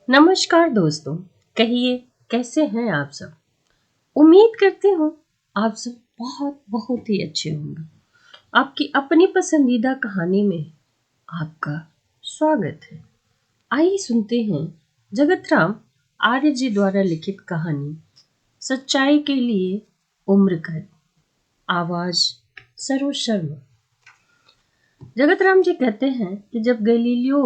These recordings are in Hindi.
नमस्कार दोस्तों। कहिए, कैसे हैं आप सब। उम्मीद करती हूँ आप सब बहुत बहुत ही अच्छे होंगे। आपकी अपनी पसंदीदा कहानी में आपका स्वागत है। आइए सुनते हैं जगत राम आर्य जी द्वारा लिखित कहानी सच्चाई के लिए उम्र कैद। आवाज सरोज शर्मा। जगत राम जी कहते हैं कि जब गैलीलियो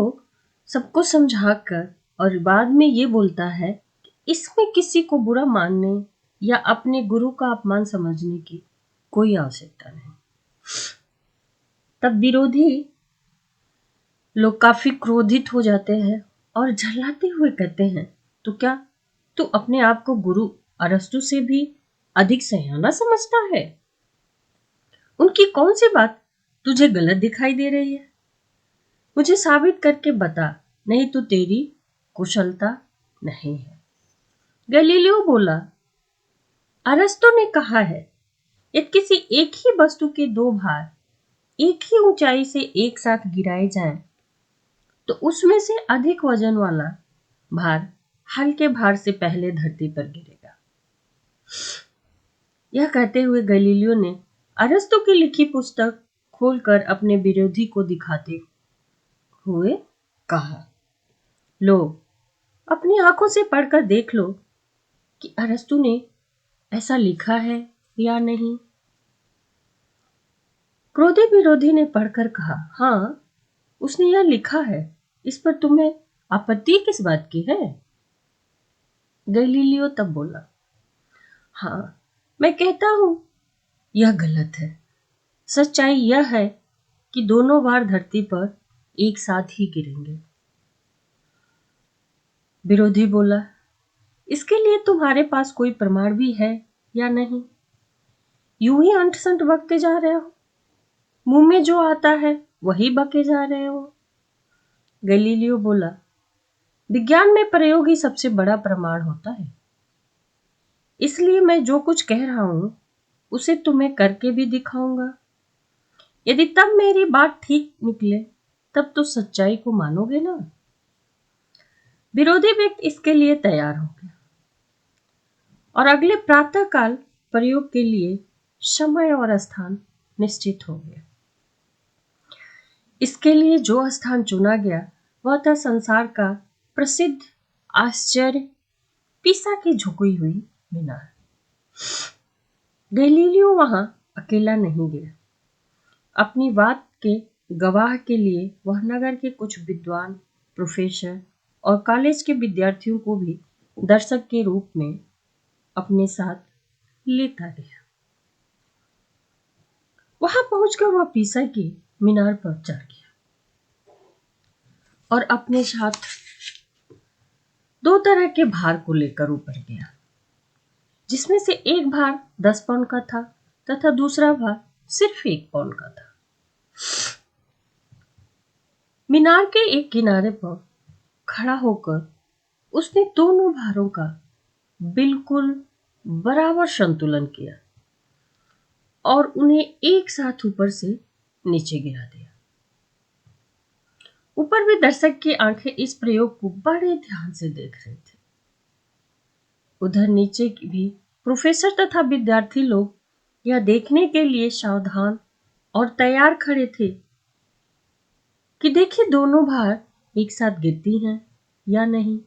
सबको समझाकर और बाद में ये बोलता है कि इसमें किसी को बुरा मानने या अपने गुरु का अपमान समझने की कोई आवश्यकता नहीं, तब विरोधी लोग काफी क्रोधित हो जाते हैं और झल्लाते हुए कहते हैं, तो क्या तू अपने आप को गुरु अरस्तु से भी अधिक सयाना समझता है? उनकी कौन सी बात तुझे गलत दिखाई दे रही है? मुझे साबित करके बता, नहीं तो तेरी कुशलता नहीं है। गैलीलियो बोला, अरस्तु ने कहा है, यदि किसी एक ही वस्तु के दो भार एक ही ऊंचाई से एक साथ गिराए जाएं, तो उसमें से अधिक वजन वाला भार हल्के भार से पहले धरती पर गिरेगा। यह कहते हुए गैलीलियो ने अरस्तु की लिखी पुस्तक खोलकर अपने विरोधी को दिखाते हुए कहा, लो, अपनी आंखों से पढ़कर देख लो कि अरस्तु ने ऐसा लिखा है या नहीं। क्रोधी विरोधी ने पढ़कर कहा, हाँ, उसने यह लिखा है। इस पर तुम्हें आपत्ति किस बात की है? गैलीलियो तब बोला, हाँ, मैं कहता हूं यह गलत है। सच्चाई यह है कि दोनों बार धरती पर एक साथ ही गिरेंगे। विरोधी बोला, इसके लिए तुम्हारे पास कोई प्रमाण भी है या नहीं? यूं ही अंट संट बकते जा रहे हो, मुंह में जो आता है वही बके जा रहे हो। गैलीलियो बोला, विज्ञान में प्रयोग ही सबसे बड़ा प्रमाण होता है, इसलिए मैं जो कुछ कह रहा हूं उसे तुम्हें करके भी दिखाऊंगा। यदि तब मेरी बात ठीक निकले तब तो सच्चाई को मानोगे ना। विरोधी व्यक्ति इसके लिए तैयार हो गया और अगले प्रातः काल प्रयोग के लिए समय और स्थान निश्चित हो गया। इसके लिए जो स्थान चुना गया वह था संसार का प्रसिद्ध आश्चर्य पीसा की झुकी हुई मीनार। गैलीलियो वहां अकेला नहीं गया। अपनी बात के गवाह के लिए वह नगर के कुछ विद्वान, प्रोफेसर और कॉलेज के विद्यार्थियों को भी दर्शक के रूप में अपने साथ लेता गया। वहां पहुंचकर वह पीसा की मीनार पर चढ़ गया और अपने साथ दो तरह के भार को लेकर ऊपर गया, जिसमें से एक भार 10 पाउंड का था तथा दूसरा भार सिर्फ 1 पाउंड का था। मीनार के एक किनारे पर खड़ा होकर उसने दोनों भारों का बिल्कुल बराबर संतुलन किया और उन्हें एक साथ ऊपर से नीचे गिरा दिया। ऊपर भी दर्शक की आंखें इस प्रयोग को बड़े ध्यान से देख रहे थे। उधर नीचे भी प्रोफेसर तथा विद्यार्थी लोग यह देखने के लिए सावधान और तैयार खड़े थे कि देखिए दोनों भार एक साथ गिरती हैं या नहीं,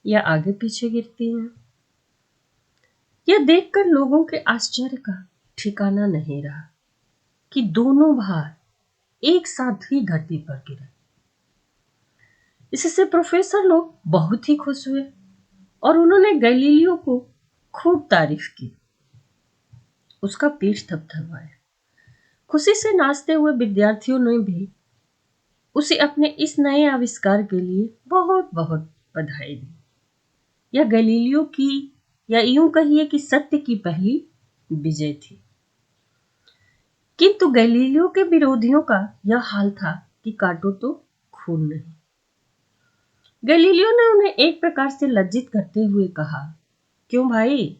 या आगे पीछे गिरती हैं। यह देखकर लोगों के आश्चर्य का ठिकाना नहीं रहा कि दोनों भार एक साथ ही धरती पर गिरे। इससे प्रोफेसर लोग बहुत ही खुश हुए और उन्होंने गैलीलियो को खूब तारीफ की, उसका पीठ थपथपाया। खुशी से नाचते हुए विद्यार्थियों ने भी उसे अपने इस नए आविष्कार के लिए बहुत बहुत बधाई दी। यह गैलीलियो की, या यूं कहिए कि सत्य की पहली विजय थी। किंतु गैलीलियो के विरोधियों का यह हाल था कि काटो तो खून नहीं। गैलीलियो ने उन्हें एक प्रकार से लज्जित करते हुए कहा, क्यों भाई,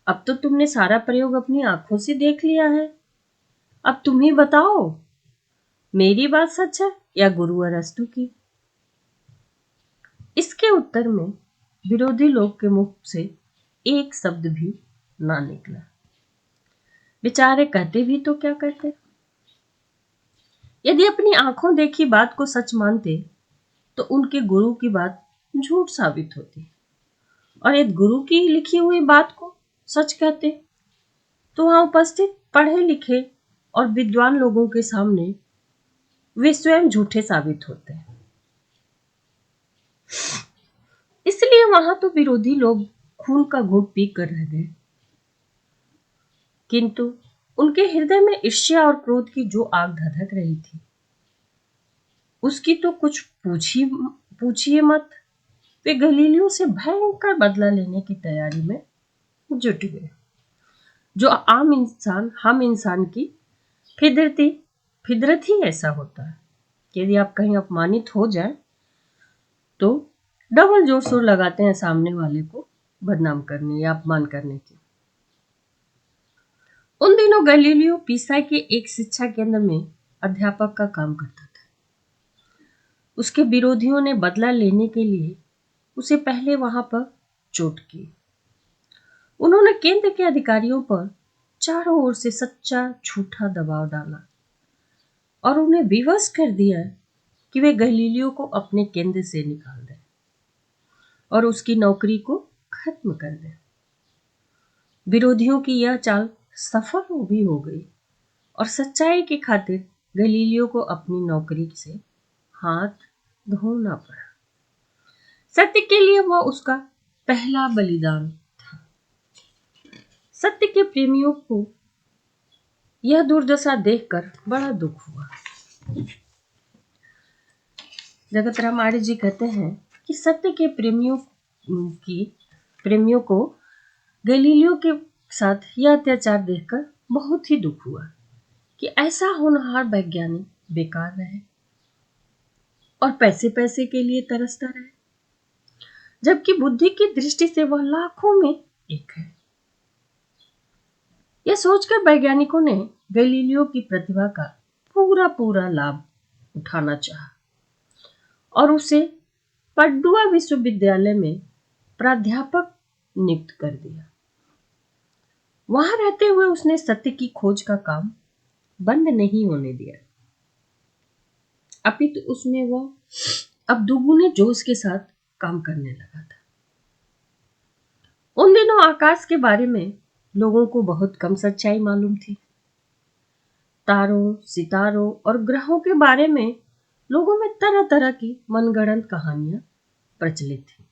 अब तो तुमने सारा प्रयोग अपनी आंखों से देख लिया है। अब तुम ही बताओ, मेरी बात सच है या गुरु अरस्तु की? इसके उत्तर में विरोधी लोग के मुख से एक शब्द भी ना निकला। बेचारे कहते भी तो क्या कहते। यदि अपनी आंखों देखी बात को सच मानते तो उनके गुरु की बात झूठ साबित होती, और यदि गुरु की लिखी हुई बात को सच कहते तो वहां उपस्थित पढ़े लिखे और विद्वान लोगों के सामने वे स्वयं झूठे साबित होते हैं। इसलिए वहां तो विरोधी लोग खून का घूंट पी कर रह गए, किंतु उनके हृदय में ईर्ष्या और क्रोध की जो आग धधक रही थी उसकी तो कुछ पूछिए मत। वे गलीलियों से भयंकर बदला लेने की तैयारी में जुट गए। जो हम इंसान की फितरत ही ऐसा होता है कि यदि आप कहीं अपमानित हो जाए तो डबल जोर शोर लगाते हैं सामने वाले को बदनाम करने या अपमान करने की। उन दिनों गैलीलियो पिसा के एक शिक्षा केंद्र में अध्यापक का काम करता था। उसके विरोधियों ने बदला लेने के लिए उसे पहले वहां पर चोट की। उन्होंने केंद्र के अधिकारियों पर चारों ओर से सच्चा झूठा दबाव डाला और उन्हें विवश कर दिया कि वे गैलीलियो को अपने केंद्र से निकाल दें और उसकी नौकरी को खत्म कर दें। विरोधियों की यह चाल सफल भी हो गई और सच्चाई की खातिर गैलीलियो को अपनी नौकरी से हाथ धोना पड़ा। सत्य के लिए वह उसका पहला बलिदान था। सत्य के प्रेमियों को यह दुर्दशा देखकर बड़ा दुख हुआ। जगत राम आर्य जी कहते हैं कि सत्य के प्रेमियों को गैलीलियो के साथ यह अत्याचार देखकर बहुत ही दुख हुआ कि ऐसा होनहार वैज्ञानिक बेकार रहे और पैसे पैसे के लिए तरसता रहे, जबकि बुद्धि की दृष्टि से वह लाखों में एक है। यह सोचकर वैज्ञानिकों ने गैलीलियो की प्रतिभा का पूरा लाभ उठाना चाहा और उसे पडुआ विश्वविद्यालय में प्राध्यापक नियुक्त कर दिया। वहां रहते हुए उसने सत्य की खोज का काम बंद नहीं होने दिया, अपितु उसमें वह अब दुगुने जोश के साथ काम करने लगा था। उन दिनों आकाश के बारे में लोगों को बहुत कम सच्चाई मालूम थी। तारों, सितारों और ग्रहों के बारे में लोगों में तरह तरह की मनगढ़ंत कहानियां प्रचलित थी,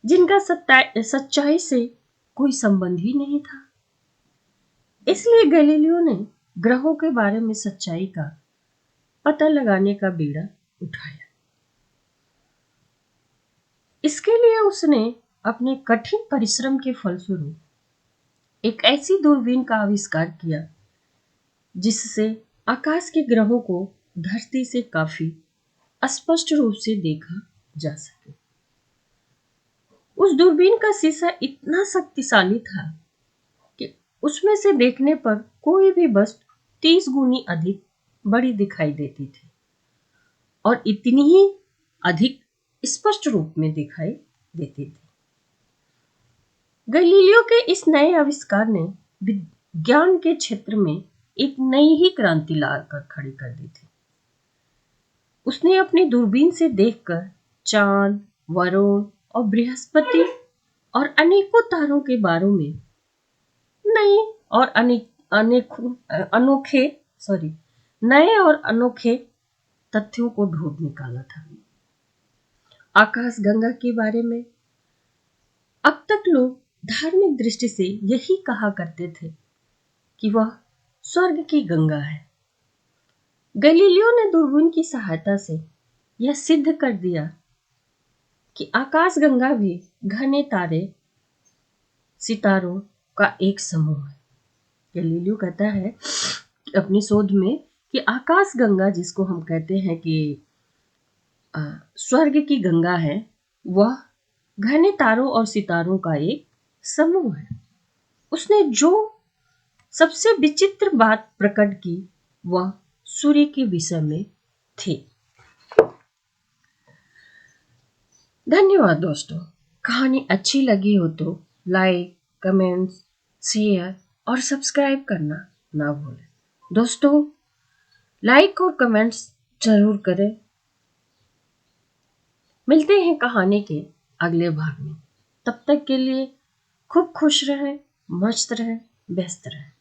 जिनका सच्चाई से कोई संबंध ही नहीं था। इसलिए गैलीलियो ने ग्रहों के बारे में सच्चाई का पता लगाने का बीड़ा उठाया। इसके लिए उसने अपने कठिन परिश्रम के फलस्वरूप एक ऐसी दूरबीन का आविष्कार किया जिससे आकाश के ग्रहों को धरती से काफी स्पष्ट रूप से देखा जा सके। उस दूरबीन का शीशा इतना शक्तिशाली था कि उसमें से देखने पर कोई भी वस्तु 30 गुनी अधिक बड़ी दिखाई देती थी और इतनी ही अधिक स्पष्ट रूप में दिखाई देती थी। गैलीलियो के इस नए आविष्कार ने विज्ञान के क्षेत्र में एक नई ही क्रांति लाकर खड़ी कर दी थी। उसने अपनी दूरबीन से देखकर चांद, वरुण और बृहस्पति और अनेकों तारों के बारे में नए और अनोखे तथ्यों को ढूंढ निकाला था। आकाश गंगा के बारे में अब तक लोग धार्मिक दृष्टि से यही कहा करते थे कि वह स्वर्ग की गंगा है। गैलीलियो ने दूरबीन की सहायता से यह सिद्ध कर दिया कि आकाश गंगा भी घने तारे सितारों का एक समूह है। गैलीलियो कहता है अपनी शोध में कि आकाश गंगा, जिसको हम कहते हैं कि स्वर्ग की गंगा है, वह घने तारों और सितारों का एक समूह है। उसने जो सबसे विचित्र बात प्रकट की वह सूर्य के विषय में थी। धन्यवाद दोस्तों। कहानी अच्छी लगी हो तो लाइक, कमेंट्स, शेयर और सब्सक्राइब करना ना भूलें। दोस्तों, लाइक और कमेंट्स जरूर करें। मिलते हैं कहानी के अगले भाग में। तब तक के लिए खूब खुश रहें, मस्त रहें, व्यस्त रहें।